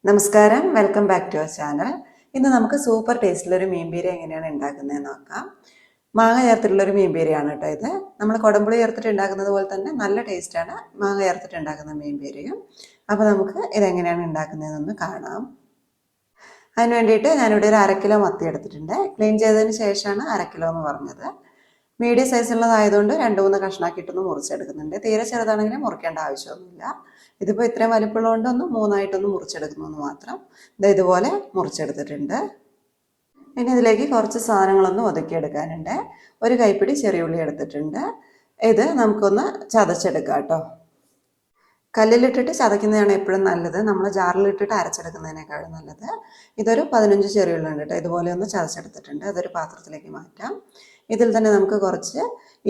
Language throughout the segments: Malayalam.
നമസ്കാരം, welcome back to our channel. ഇന്ന് നമുക്ക് സൂപ്പർ ടേസ്റ്റിലൊരു മീൻപീര എങ്ങനെയാണ് ഉണ്ടാക്കുന്നതെന്ന് നോക്കാം. മാങ്ങ ചേർത്തിട്ടുള്ളൊരു മീൻപീരയാണ് കേട്ടോ ഇത്. നമ്മൾ കുടംപുളി ചേർത്തിട്ട് ഉണ്ടാക്കുന്നത് പോലെ തന്നെ നല്ല ടേസ്റ്റാണ് മാങ്ങ ചേർത്തിട്ട് ഉണ്ടാക്കുന്ന മീൻപീരയും. അപ്പോൾ നമുക്ക് ഇതെങ്ങനെയാണ് ഉണ്ടാക്കുന്നതെന്നൊന്ന് കാണാം. അതിന് വേണ്ടിയിട്ട് ഞാനിവിടെ ഒരു 1/2 കിലോ മത്തി എടുത്തിട്ടുണ്ട്. ക്ലീൻ ചെയ്തതിന് ശേഷമാണ് 1/2 കിലോ എന്ന് പറഞ്ഞത്. മീഡിയം സൈസുള്ളതായതുകൊണ്ട് 2-3 കഷ്ണാക്കിയിട്ടൊന്ന് മുറിച്ചെടുക്കുന്നുണ്ട്. തീരെ ചെറുതാണെങ്കിൽ മുറിക്കേണ്ട ആവശ്യമൊന്നുമില്ല. ഇതിപ്പോൾ ഇത്രയും വലിപ്പമുള്ളതുകൊണ്ട് ഒന്ന് 3ആയിട്ടൊന്ന് മുറിച്ചെടുക്കുന്നു മാത്രം. ഇതുപോലെ മുറിച്ചെടുത്തിട്ടുണ്ട്. ഇനി ഇതിലേക്ക് കുറച്ച് സാധനങ്ങളൊന്ന് ഒതുക്കിയെടുക്കാനുണ്ട്. ഒരു കൈപ്പിടി ചെറിയുള്ളി എടുത്തിട്ടുണ്ട്. ഇത് നമുക്കൊന്ന് ചതച്ചെടുക്കാം കേട്ടോ. കല്ലിലിട്ടിട്ട് ചതയ്ക്കുന്നതാണ് എപ്പോഴും നല്ലത്. നമ്മൾ ജാറിലിട്ടിട്ട് അരച്ചെടുക്കുന്നതിനേക്കാളും നല്ലത്. ഇതൊരു 15 ചെറിയുള്ളി ഉണ്ട് കേട്ടോ. ഇതുപോലെ ഒന്ന് ചതച്ചെടുത്തിട്ടുണ്ട്. അതൊരു പാത്രത്തിലേക്ക് മാറ്റാം. ഇതിൽ തന്നെ നമുക്ക് കുറച്ച്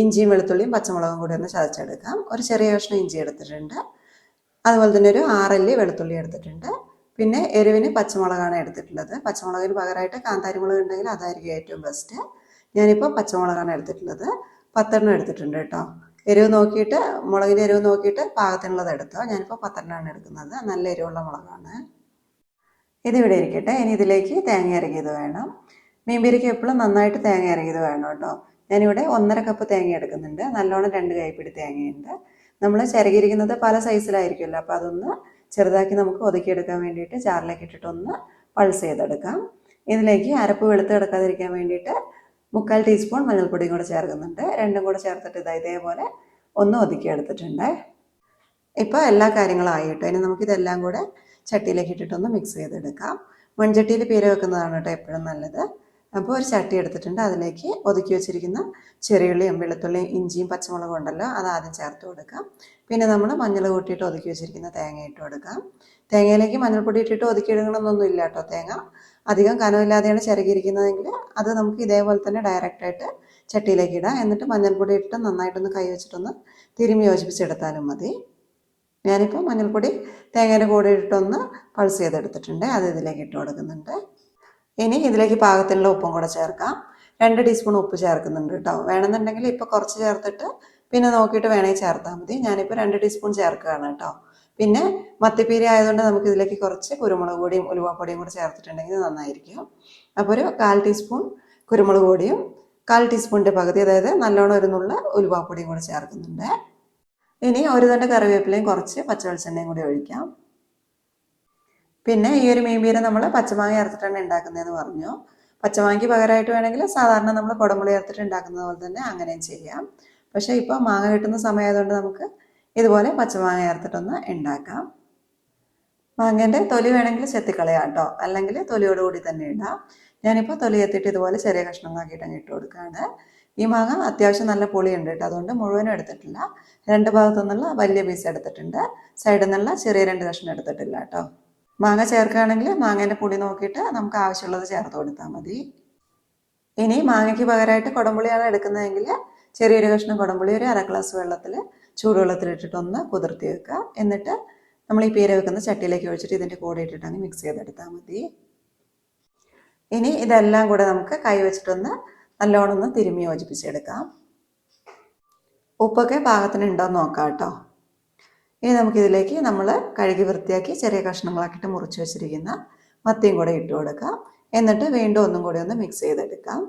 ഇഞ്ചിയും വെളുത്തുള്ളിയും പച്ചമുളകും കൂടി ഒന്ന് ചതച്ചെടുക്കാം. ഒരു ചെറിയ കഷ്ണം ഇഞ്ചി എടുത്തിട്ടുണ്ട്. അതുപോലെ തന്നെ ഒരു 6 അല്ലി വെളുത്തുള്ളി എടുത്തിട്ടുണ്ട്. പിന്നെ എരിവിന് പച്ചമുളകാണ് എടുത്തിട്ടുള്ളത്. പച്ചമുളകിന് പകരമായിട്ട് കാന്താരിമുളക് ഉണ്ടെങ്കിൽ അതായിരിക്കും ഏറ്റവും ബെസ്റ്റ്. ഞാനിപ്പോൾ പച്ചമുളകാണ് എടുത്തിട്ടുള്ളത്. 10 എടുത്തിട്ടുണ്ട് കേട്ടോ. എരിവ് നോക്കിയിട്ട്, മുളകിൻ്റെ എരിവ് നോക്കിയിട്ട് പാകത്തിനുള്ളത് എടുത്തോ. ഞാനിപ്പോൾ 10 എടുക്കുന്നത്. നല്ല എരിവുള്ള മുളകാണ്. ഇതിവിടെ ഇരിക്കട്ടെ. ഇനി ഇതിലേക്ക് തേങ്ങ ഇറങ്ങിയത് വേണം. മീൻപീരയ്ക്ക് എപ്പോഴും നന്നായിട്ട് തേങ്ങ ഇറങ്ങിയത് വേണം കേട്ടോ. ഞാനിവിടെ 1.5 കപ്പ് തേങ്ങ എടുക്കുന്നുണ്ട്. നല്ലോണം 2 കൈപ്പിടി തേങ്ങയുണ്ട്. നമ്മൾ ചിരകിയിരിക്കുന്നത് പല സൈസിലായിരിക്കുമല്ലോ, അപ്പോൾ അതൊന്ന് ചെറുതാക്കി നമുക്ക് ഒതുക്കിയെടുക്കാൻ വേണ്ടിയിട്ട് ജാറിലേക്ക് ഇട്ടിട്ടൊന്ന് പൾസ് ചെയ്തെടുക്കാം. ഇതിലേക്ക് അരപ്പ് വെളുത്ത് കിടക്കാതിരിക്കാൻ വേണ്ടിയിട്ട് 3/4 ടീസ്പൂൺ മഞ്ഞൾപ്പൊടിയും കൂടെ ചേർക്കുന്നുണ്ട്. രണ്ടും കൂടെ ചേർത്തിട്ട് ഇതേപോലെ ഒന്ന് ഒതുക്കിയെടുത്തിട്ടുണ്ട്. ഇപ്പോൾ എല്ലാ കാര്യങ്ങളും ആയിട്ടോ. ഇനി നമുക്കിതെല്ലാം കൂടെ ചട്ടിയിലേക്ക് ഇട്ടിട്ടൊന്ന് മിക്സ് ചെയ്തെടുക്കാം. മൺചട്ടിയിൽ പീര വെക്കുന്നതാണ് കേട്ടോ എപ്പോഴും നല്ലത്. അപ്പോൾ ഒരു ചട്ടി എടുത്തിട്ടുണ്ട്. അതിലേക്ക് ഒതുക്കി വെച്ചിരിക്കുന്ന ചെറിയുള്ളിയും വെളുത്തുള്ളിയും ഇഞ്ചിയും പച്ചമുളകും ഉണ്ടല്ലോ, അത് ആദ്യം ചേർത്ത് കൊടുക്കാം. പിന്നെ നമ്മൾ മഞ്ഞൾ കൂട്ടിയിട്ട് ഒതുക്കി വെച്ചിരിക്കുന്ന തേങ്ങ ഇട്ട് കൊടുക്കാം. തേങ്ങയിലേക്ക് മഞ്ഞൾപ്പൊടി ഇട്ടിട്ട് ഒതുക്കി എടുക്കണമെന്നൊന്നും ഇല്ല കേട്ടോ. തേങ്ങ അധികം കനമില്ലാതെയാണ് ചിരകിയിരിക്കുന്നതെങ്കിൽ അത് നമുക്ക് ഇതേപോലെ തന്നെ ഡയറക്റ്റായിട്ട് ചട്ടിയിലേക്ക് ഇടാം. എന്നിട്ട് മഞ്ഞൾപ്പൊടി ഇട്ട് നന്നായിട്ടൊന്ന് കൈ വെച്ചിട്ടൊന്ന് തിരുമ്മി യോജിപ്പിച്ചെടുത്താലും മതി. ഞാനിപ്പോൾ മഞ്ഞൾപ്പൊടി തേങ്ങയുടെ കൂടെ ഇട്ടൊന്ന് പൾസ് ചെയ്തെടുത്തിട്ടുണ്ട്. അത് ഇതിലേക്ക് ഇട്ട് കൊടുക്കുന്നുണ്ട്. ഇനി ഇതിലേക്ക് പാകത്തിനുള്ള ഉപ്പും കൂടെ ചേർക്കാം. 2 ടീസ്പൂൺ ഉപ്പ് ചേർക്കുന്നുണ്ട് കേട്ടോ. വേണമെന്നുണ്ടെങ്കിൽ ഇപ്പോൾ കുറച്ച് ചേർത്തിട്ട് പിന്നെ നോക്കിയിട്ട് വേണമെങ്കിൽ ചേർത്താൽ മതി. ഞാനിപ്പോൾ 2 ടീസ്പൂൺ ചേർക്കുകയാണ് കേട്ടോ. പിന്നെ മത്തിപ്പീര ആയതുകൊണ്ട് നമുക്ക് ഇതിലേക്ക് കുറച്ച് കുരുമുളക് പൊടിയും ഉലുവാപ്പൊടിയും കൂടെ ചേർത്തിട്ടുണ്ടെങ്കിൽ നന്നായിരിക്കും. അപ്പോൾ ഒരു 1/4 ടീസ്പൂൺ കുരുമുളക് പൊടിയും 1/4 ടീസ്പൂണിൻ്റെ പകുതി, അതായത് നല്ലോണം ഒരു നുള്ള ഉലുവാപ്പൊടിയും കൂടെ ചേർക്കുന്നുണ്ട്. ഇനി ഒരു തണ്ട് കറിവേപ്പിലയും കുറച്ച് പച്ചവെളിച്ചെണ്ണയും കൂടി ഒഴിക്കാം. പിന്നെ ഈ ഒരു മീൻപീര നമ്മൾ പച്ചമാങ്ങ ചേർത്തിട്ടാണ് ഉണ്ടാക്കുന്നതെന്ന് പറഞ്ഞു. പച്ചമാങ്ങയ്ക്ക് പകരമായിട്ട് വേണമെങ്കിൽ സാധാരണ നമ്മൾ കുടംപുളി ചേർത്തിട്ട് ഉണ്ടാക്കുന്നത് പോലെ തന്നെ അങ്ങനെയും ചെയ്യാം. പക്ഷേ ഇപ്പോൾ മാങ്ങ കിട്ടുന്ന സമയമായതുകൊണ്ട് നമുക്ക് ഇതുപോലെ പച്ചമാങ്ങ ചേർത്തിട്ടൊന്ന് ഉണ്ടാക്കാം. മാങ്ങേൻ്റെ തൊലി വേണമെങ്കിൽ ചെത്തിക്കളയാം കേട്ടോ, അല്ലെങ്കിൽ തൊലിയോടുകൂടി തന്നെ ഇടാം. ഞാനിപ്പോൾ തൊലി എത്തിയിട്ട് ഇതുപോലെ ചെറിയ കഷ്ണങ്ങളാക്കിയിട്ട് അങ്ങ് ഇട്ട് കൊടുക്കുകയാണ്. ഈ മാങ്ങ അത്യാവശ്യം നല്ല പുളിയുണ്ട് കേട്ടോ, അതുകൊണ്ട് മുഴുവനും എടുത്തിട്ടില്ല. 2 ഭാഗത്തു നിന്നുള്ള വലിയ പീസ് എടുത്തിട്ടുണ്ട്. സൈഡിൽ നിന്നുള്ള ചെറിയ 2 കഷ്ണം എടുത്തിട്ടില്ല കേട്ടോ. മാങ്ങ ചേർക്കുകയാണെങ്കിൽ മാങ്ങേൻ്റെ പുളി നോക്കിയിട്ട് നമുക്ക് ആവശ്യമുള്ളത് ചേർത്ത് കൊടുത്താൽ മതി. ഇനി മാങ്ങയ്ക്ക് പകരമായിട്ട് കുടംപുളിയാണ് എടുക്കുന്നതെങ്കിൽ ചെറിയൊരു കഷ്ണം കുടംപുളി ഒരു 1/2 ഗ്ലാസ് വെള്ളത്തിൽ ചൂടുവെള്ളത്തിലിട്ടിട്ടൊന്ന് കുതിർത്തി വെക്കുക. എന്നിട്ട് നമ്മൾ ഈ പീര വെക്കുന്ന ചട്ടിയിലേക്ക് ഒഴിച്ചിട്ട് ഇതിൻ്റെ കൂടെ ഇട്ടിട്ടങ്ങ് മിക്സ് ചെയ്തെടുത്താൽ മതി. ഇനി ഇതെല്ലാം കൂടെ നമുക്ക് കൈ വെച്ചിട്ടൊന്ന് നല്ലോണം ഒന്ന് തിരുമ്മി യോജിപ്പിച്ചെടുക്കാം. ഉപ്പൊക്കെ പാകത്തിന് ഉണ്ടോ എന്ന് നോക്കാം കേട്ടോ. ഇനി നമുക്കിതിലേക്ക് നമ്മൾ കഴുകി വൃത്തിയാക്കി ചെറിയ കഷ്ണങ്ങളാക്കിയിട്ട് മുറിച്ച് വെച്ചിരിക്കുന്ന മത്തിയും കൂടെ ഇട്ട് കൊടുക്കാം. എന്നിട്ട് വീണ്ടും ഒന്നും കൂടി ഒന്ന് മിക്സ് ചെയ്തെടുക്കാം.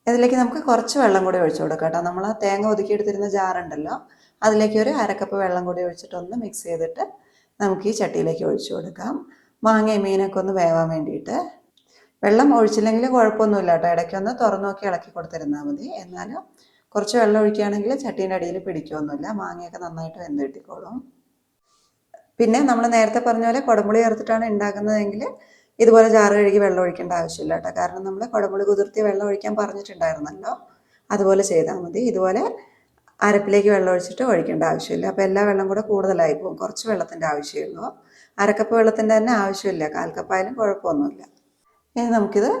ഇതിലേക്ക് നമുക്ക് കുറച്ച് വെള്ളം കൂടി ഒഴിച്ചു കൊടുക്കാം കേട്ടോ. നമ്മൾ ആ തേങ്ങ ഒതുക്കിയെടുത്തിരുന്ന ജാറുണ്ടല്ലോ, അതിലേക്ക് ഒരു 1/2 കപ്പ് വെള്ളം കൂടി ഒഴിച്ചിട്ടൊന്ന് മിക്സ് ചെയ്തിട്ട് നമുക്ക് ഈ ചട്ടിയിലേക്ക് ഒഴിച്ചു കൊടുക്കാം. മാങ്ങയും മീനൊക്കെ ഒന്ന് വേവാൻ വേണ്ടിയിട്ട്. വെള്ളം ഒഴിച്ചില്ലെങ്കിൽ കുഴപ്പമൊന്നുമില്ല കേട്ടോ. ഇടയ്ക്കൊന്ന് തുറന്നു നോക്കി ഇളക്കി കൊടുത്തിരുന്നാൽ മതി. എന്നാലും കുറച്ച് വെള്ളം ഒഴിക്കുകയാണെങ്കിൽ ചട്ടീൻ്റെ അടിയിൽ പിടിക്കുകയൊന്നുമില്ല. മാങ്ങയൊക്കെ നന്നായിട്ട് വെന്ത് കിട്ടിക്കോളും. പിന്നെ നമ്മൾ നേരത്തെ പറഞ്ഞ പോലെ കുടംപുളി ചേർത്തിട്ടാണ് ഉണ്ടാക്കുന്നതെങ്കിൽ ഇതുപോലെ ജാറ് കഴുകി വെള്ളം ഒഴിക്കേണ്ട ആവശ്യമില്ല കേട്ടോ. കാരണം നമ്മൾ കുടംപുളി കുതിർത്തി വെള്ളം ഒഴിക്കാൻ പറഞ്ഞിട്ടുണ്ടായിരുന്നല്ലോ, അതുപോലെ ചെയ്താൽ മതി. ഇതുപോലെ അരപ്പിലേക്ക് വെള്ളം ഒഴിച്ചിട്ട് ഒഴിക്കേണ്ട ആവശ്യമില്ല. അപ്പോൾ എല്ലാ വെള്ളം കൂടെ കൂടുതലായി പോകും. കുറച്ച് വെള്ളത്തിൻ്റെ ആവശ്യമുള്ളൂ. 1/2 കപ്പ് വെള്ളത്തിൻ്റെ തന്നെ ആവശ്യമില്ല. 1/4 കപ്പായാലും കുഴപ്പമൊന്നുമില്ല. ഇനി നമുക്കിത്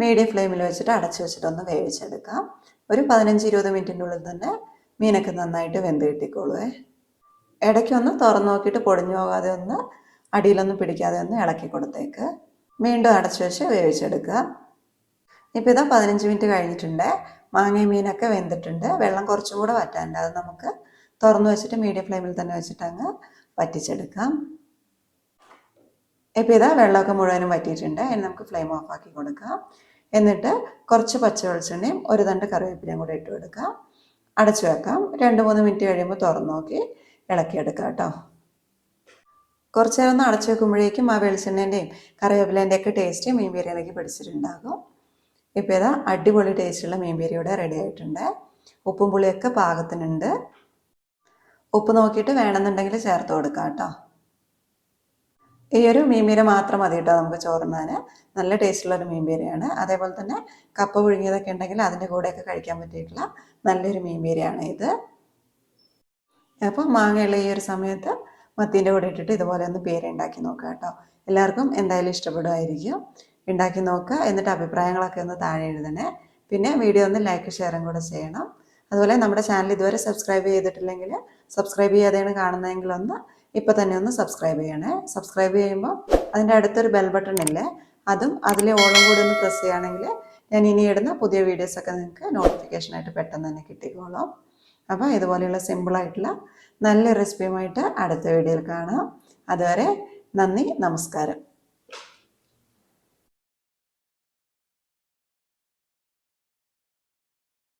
മീഡിയം ഫ്ലെയിമിൽ വെച്ചിട്ട് അടച്ചു വെച്ചിട്ടൊന്ന് വേവിച്ചെടുക്കാം. ഒരു 15-20 മിനിറ്റിൻ്റെ ഉള്ളിൽ തന്നെ മീനൊക്കെ നന്നായിട്ട് വെന്ത് കിട്ടിക്കോളുവേ. ഇടയ്ക്കൊന്ന് തുറന്നു നോക്കിയിട്ട് പൊടിഞ്ഞു പോകാതെ ഒന്ന് അടിയിലൊന്നും പിടിക്കാതെ ഒന്ന് ഇളക്കി കൊടുത്തേക്ക്. വീണ്ടും അടച്ചു വെച്ച് വേവിച്ചെടുക്കുക. ഇപ്പോൾ ഇതാ 15 മിനിറ്റ് കഴിഞ്ഞിട്ടുണ്ട്. മാങ്ങയും മീനൊക്കെ വെന്തിട്ടുണ്ട്. വെള്ളം കുറച്ചും കൂടെ വറ്റാനുണ്ട്. അത് നമുക്ക് തുറന്നു വെച്ചിട്ട് മീഡിയം ഫ്ലെയിമിൽ തന്നെ വെച്ചിട്ട് അങ്ങ് വറ്റിച്ചെടുക്കാം. ഇപ്പോൾ ഇതാ വെള്ളമൊക്കെ മുഴുവനും വറ്റിയിട്ടുണ്ട്. ഇനി നമുക്ക് ഫ്ലെയിം ഓഫ് ആക്കി കൊടുക്കാം. എന്നിട്ട് കുറച്ച് പച്ച വെളിച്ചെണ്ണയും ഒരു തണ്ട് കറിവേപ്പിലയും കൂടെ ഇട്ട് കൊടുക്കാം. അടച്ചു വെക്കാം. 2-3 മിനിറ്റ് കഴിയുമ്പോൾ തുറന്നു നോക്കി ഇളക്കിയെടുക്കാം കേട്ടോ. കുറച്ച് നേരം ഒന്ന് അടച്ചു വെക്കുമ്പോഴേക്കും ആ വെളിച്ചെണ്ണേൻ്റെയും കറിവേപ്പിലേൻ്റെ ഒക്കെ ടേസ്റ്റ് മീൻ ബിരിയാണിക്ക് പിടിച്ചിട്ടുണ്ടാകും. ഇപ്പോൾ ഇതാ അടിപൊളി ടേസ്റ്റുള്ള മീൻ ബിരിയാണി റെഡി ആയിട്ടുണ്ട്. ഉപ്പും പുളിയൊക്കെ പാകത്തിനുണ്ട്. ഉപ്പ് നോക്കിയിട്ട് വേണമെന്നുണ്ടെങ്കിൽ ചേർത്ത് കൊടുക്കാം കേട്ടോ. ഈ ഒരു മീൻ ബിരിയാണി മാത്രം മതി കേട്ടോ നമുക്ക് ചോറുണ്ണാൻ. നല്ല ടേസ്റ്റുള്ളൊരു മീൻ ബിരിയാണിയാണ്. അതേപോലെ തന്നെ കപ്പ പുഴുങ്ങിയതൊക്കെ ഉണ്ടെങ്കിൽ അതിൻ്റെ കൂടെയൊക്കെ കഴിക്കാൻ പറ്റിയിട്ടുള്ള നല്ലൊരു മീൻ ബിരിയാണി ഇത്. അപ്പോൾ മാങ്ങയുള്ള ഈ ഒരു സമയത്ത് മത്തീൻ്റെ കൂടെ ഇട്ടിട്ട് ഇതുപോലെ ഒന്ന് ബിരിയാണി ഉണ്ടാക്കി നോക്കുക കേട്ടോ. എല്ലാവർക്കും എന്തായാലും ഇഷ്ടപ്പെടുമായിരിക്കും. ഉണ്ടാക്കി നോക്കുക. എന്നിട്ട് അഭിപ്രായങ്ങളൊക്കെ ഒന്ന് താഴെ എഴുതണേ. പിന്നെ വീഡിയോ ഒന്ന് ലൈക്ക് ഷെയറും കൂടെ ചെയ്യണം. അതുപോലെ നമ്മുടെ ചാനൽ ഇതുവരെ സബ്സ്ക്രൈബ് ചെയ്തിട്ടില്ലെങ്കിൽ സബ്സ്ക്രൈബ് ചെയ്യാതെയാണ് കാണുന്നതെങ്കിൽ ഇപ്പോൾ തന്നെ ഒന്ന് സബ്സ്ക്രൈബ് ചെയ്യണേ. സബ്സ്ക്രൈബ് ചെയ്യുമ്പോൾ അതിൻ്റെ അടുത്തൊരു ബെൽ ബട്ടൺ ഇല്ലേ, അതും അതിലെ ഓളും കൂടി ഒന്ന് പ്രസ് ചെയ്യുകയാണെങ്കിൽ ഞാൻ ഇനി ഇടുന്ന പുതിയ വീഡിയോസൊക്കെ നിങ്ങൾക്ക് നോട്ടിഫിക്കേഷനായിട്ട് പെട്ടെന്ന് തന്നെ കിട്ടിക്കോളും. അപ്പോൾ ഇതുപോലെയുള്ള സിമ്പിളായിട്ടുള്ള നല്ല റെസിപ്പിയുമായിട്ട് അടുത്ത വീഡിയോയിൽ കാണാം. അതുവരെ നന്ദി, നമസ്കാരം.